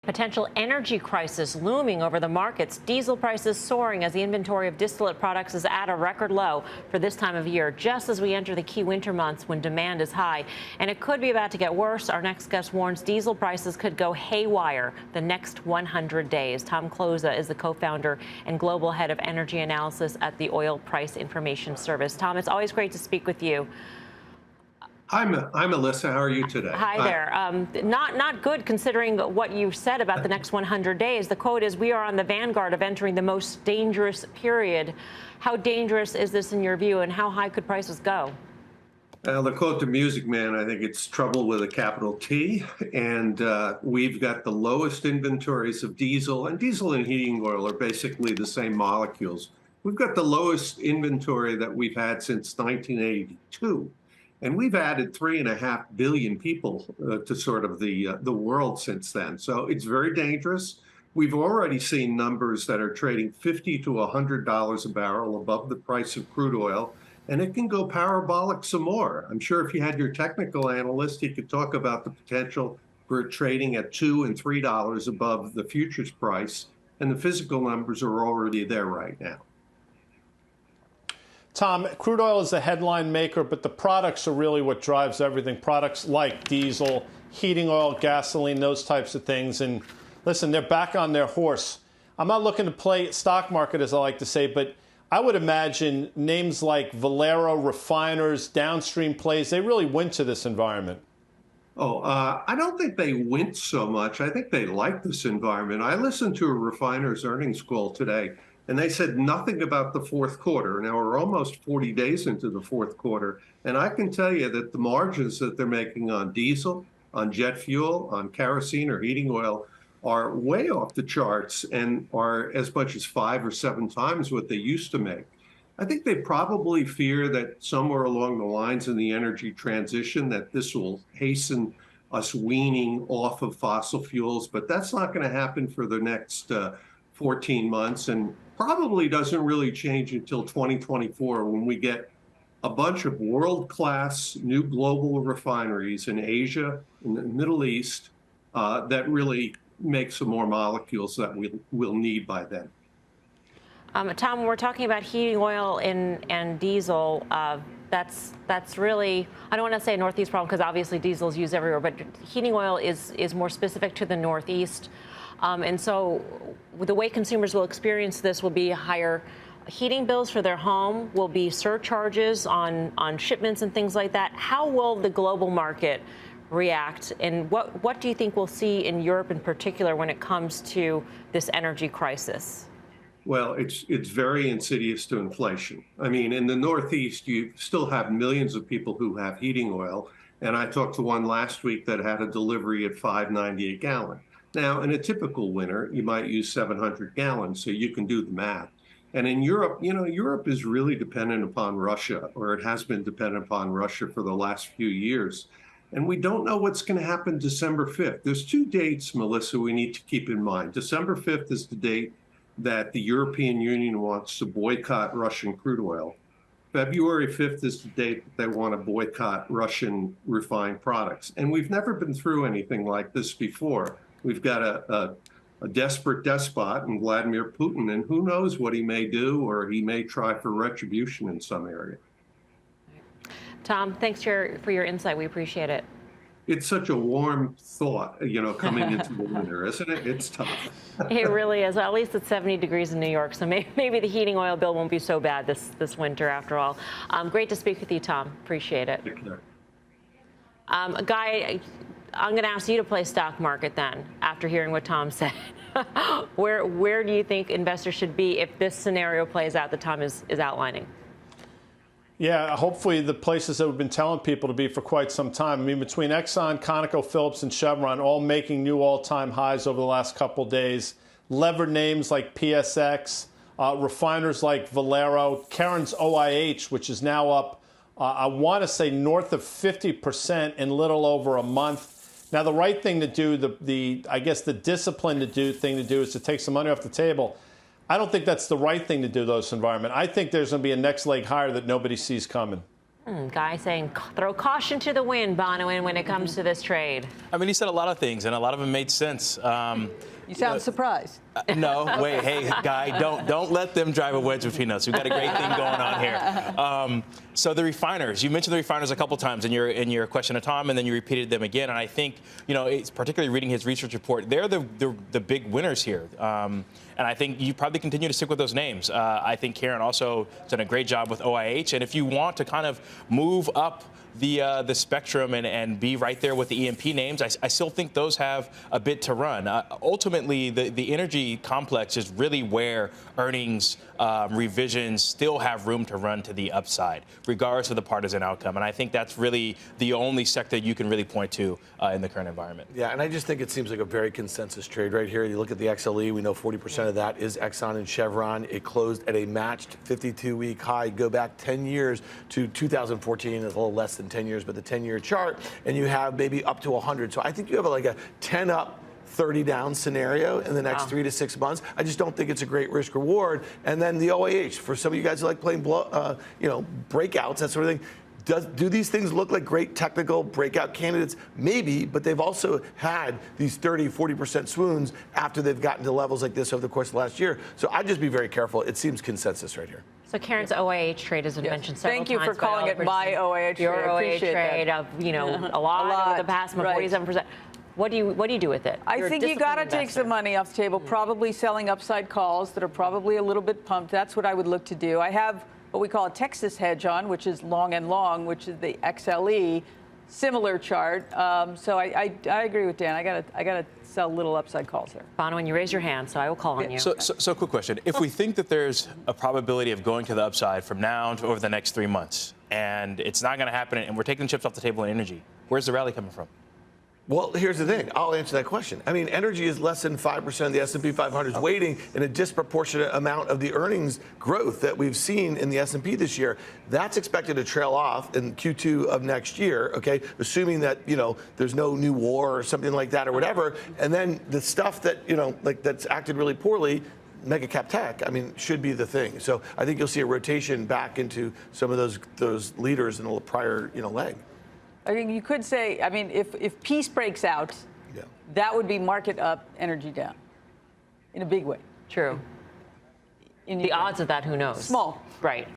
Potential energy crisis looming over the markets. Diesel prices soaring as the inventory of distillate products is at a record low for this time of year, just as we enter the key winter months when demand is high. And it could be about to get worse. Our next guest warns diesel prices could go haywire the next 100 days. Tom Kloza is the co-founder and global head of energy analysis at the Oil Price Information Service. Tom, it's always great to speak with you. Hi, Melissa. How are you today? Hi there. Not good considering what you said about the next 100 days. The quote is, "We are on the vanguard of entering the most dangerous period." How dangerous is this in your view, and how high could prices go? Well, to quote the Music Man, I think it's trouble with a capital T. And we've got the lowest inventories of diesel, and diesel and heating oil are basically the same molecules. We've got the lowest inventory that we've had since 1982. And we've added 3.5 billion people to sort of the world since then. So it's very dangerous. We've already seen numbers that are trading $50 to $100 a barrel above the price of crude oil, and it can go parabolic some more. I'm sure if you had your technical analyst, he could talk about the potential for it trading at $2 and $3 above the futures price, and the physical numbers are already there right now. Tom, crude oil is the headline maker, but the products are really what drives everything. Products like diesel, heating oil, gasoline, those types of things. And listen, they're back on their horse. I'm not looking to play stock market, as I like to say, but I would imagine names like Valero, refiners, downstream plays, they really went to this environment. I don't think they went so much. I think they like this environment. I listened to a refiner's earnings call today, and they said nothing about the fourth quarter. Now, we're almost 40 days into the fourth quarter, and I can tell you that the margins that they're making on diesel, on jet fuel, on kerosene or heating oil are way off the charts and are as much as 5 or 7 times what they used to make. I think they probably fear that somewhere along the lines in the energy transition that this will hasten us weaning off of fossil fuels, but that's not going to happen for the next 14 months, and probably doesn't really change until 2024 when we get a bunch of world-class new global refineries in Asia, in the Middle East, that really make some more molecules that we'll need by then. Tom, when we're talking about heating oil and diesel, that's really, I don't want to say a Northeast problem because obviously diesel is used everywhere, but heating oil is more specific to the Northeast. And so the way consumers will experience this will be higher heating bills for their home, will be surcharges on shipments and things like that. How will the global market react? And what do you think we'll see in Europe in particular when it comes to this energy crisis? Well, it's very insidious to inflation. I mean, in the Northeast, you still have millions of people who have heating oil. And I talked to one last week that had a delivery at $5.90 a gallon. Now, in a typical winter, you might use 700 gallons, so you can do the math. And in Europe, Europe is really dependent upon Russia, or it has been dependent upon Russia for the last few years. And we don't know what's going to happen December 5th. There's 2 dates, Melissa, we need to keep in mind. December 5th is the date that the European Union wants to boycott Russian crude oil. February 5th is the date that they want to boycott Russian refined products. And we've never been through anything like this before. We've got a desperate despot in Vladimir Putin, and who knows what he may do, or he may try for retribution in some area. Tom, thanks for your insight. We appreciate it. It's such a warm thought, coming into the winter, isn't it? It's tough. It really is. Well, at least it's 70 degrees in New York, so maybe the heating oil bill won't be so bad this winter after all. Great to speak with you, Tom. Appreciate it. Guy, I'm going to ask you to play stock market then, after hearing what Tom said. Where do you think investors should be if this scenario plays out that Tom is outlining? Yeah, hopefully the places that we've been telling people to be for quite some time. I mean, between Exxon, ConocoPhillips, and Chevron all making new all-time highs over the last couple of days, levered names like PSX, refiners like Valero, Karen's OIH, which is now up, I want to say north of 50% in little over a month. Now, the right thing to do, I guess the discipline thing to do is to take some money off the table. I don't think that's the right thing to do, those environment. I think there's going to be a next leg higher that nobody sees coming. Guy saying throw caution to the wind, Bonawyn, when it comes to this trade. I mean, he said a lot of things, and a lot of them made sense. You sound surprised. No, wait, hey, Guy, don't let them drive a wedge between us. We've got a great thing going on here. So the refiners, you mentioned the refiners a couple times in your question to Tom, and then you repeated them again. And I think, it's particularly reading his research report, they're the big winners here. And I think you probably continue to stick with those names. I think Karen also has done a great job with OIH. And if you want to kind of move up the spectrum and be right there with the E&P names, I still think those have a bit to run. Ultimately, the energy complex is really where earnings revisions still have room to run to the upside, regardless of the partisan outcome. And I think that's really the only sector you can really point to in the current environment. Yeah, and I just think it seems like a very consensus trade right here. You look at the XLE, we know 40% of that is Exxon and Chevron. It closed at a matched 52-week high. Go back 10 years to 2014, it's a little less than 10 years, but the 10-year chart, and you have maybe up to 100. So I think you have like a 10 up, 30 down scenario in the next 3 to 6 months. I just don't think it's a great risk reward. And then the OAH, for some of you guys who like playing breakouts, that sort of thing. Do these things look like great technical breakout candidates? Maybe, but they've also had these 30, 40% swoons after they've gotten to levels like this over the course of last year. So I'd just be very careful. It seems consensus right here. So Karen's OIH trade has been mentioned several times. Thank you for calling it my OIH trade. Your OIH trade of, a lot over the past month, 47%. What do you do with it? I think you got to take some money off the table, probably selling upside calls that are probably a little bit pumped. That's what I would look to do. I have what we call a Texas hedge on, which is long and long, which is the XLE, similar chart. So I agree with Dan. I gotta sell little upside calls there. Bonawyn, you raise your hand, so I will call on you. So quick question. If we think that there's a probability of going to the upside from now to over the next 3 months, and it's not going to happen, and we're taking chips off the table in energy, where's the rally coming from? Well, here's the thing. I'll answer that question. I mean, energy is less than 5% of the S&P 500 is weighting in a disproportionate amount of the earnings growth that we've seen in the S&P this year. That's expected to trail off in Q2 of next year, okay, assuming that, there's no new war or something like that or whatever. And then the stuff that, that's acted really poorly, mega cap tech, should be the thing. So I think you'll see a rotation back into some of those leaders in the prior, leg. I mean, you could say, if peace breaks out, that would be market up, energy down, in a big way. True. The odds of that, who knows? Small. Right.